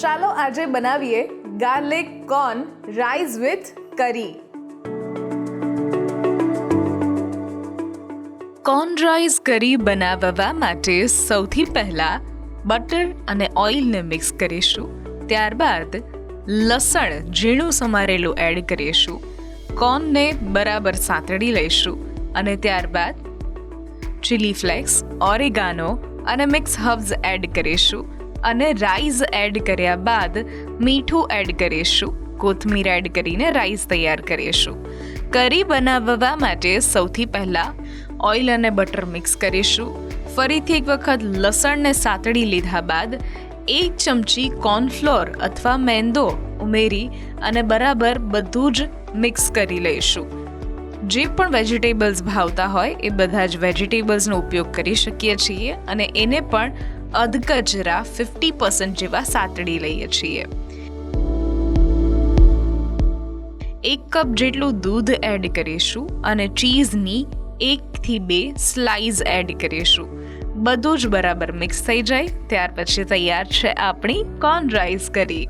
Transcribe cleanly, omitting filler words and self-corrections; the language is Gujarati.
ચાલો આજે બનાવીએ ગાર્લિક કોર્ન રાઈસ વિથ કરી. કોર્ન રાઈસ કરી બનાવવા માટે સૌથી પહેલાં બટર અને ઓઇલને મિક્સ કરીશું. ત્યારબાદ લસણ ઝીણું સમારેલું એડ કરીશું. કોર્નને બરાબર સાંતળી લઈશું અને ત્યારબાદ ચીલી ફ્લેક્સ, ઓરેગાનો અને મિક્સ હર્બ્સ એડ કરીશું અને રાઈસ એડ કર્યા બાદ મીઠું એડ કરીશું. કોથમીર એડ કરીને રાઈસ તૈયાર કરીશું. કરી બનાવવા માટે સૌથી પહેલાં ઓઇલ અને બટર મિક્સ કરીશું. ફરીથી એક વખત લસણને સાતળી લીધા બાદ 1 ચમચી કોર્નફ્લોર અથવા મેંદો ઉમેરી અને બરાબર બધું જ મિક્સ કરી લઈશું. જે પણ વેજીટેબલ્સ ભાવતા હોય એ બધા જ વેજીટેબલ્સનો ઉપયોગ કરી શકીએ છીએ અને એને પણ અધકચરા 50% જેવા સાતળી લઈએ છીએ. 1 કપ જેટલું દૂધ એડ કરીશું અને ચીઝની 1 થી 2 સ્લાઇસ એડ કરીશું. બધું જ બરાબર મિક્સ થઈ જાય ત્યાર પછી તૈયાર છે આપણી કોર્ન રાઈસ કરી.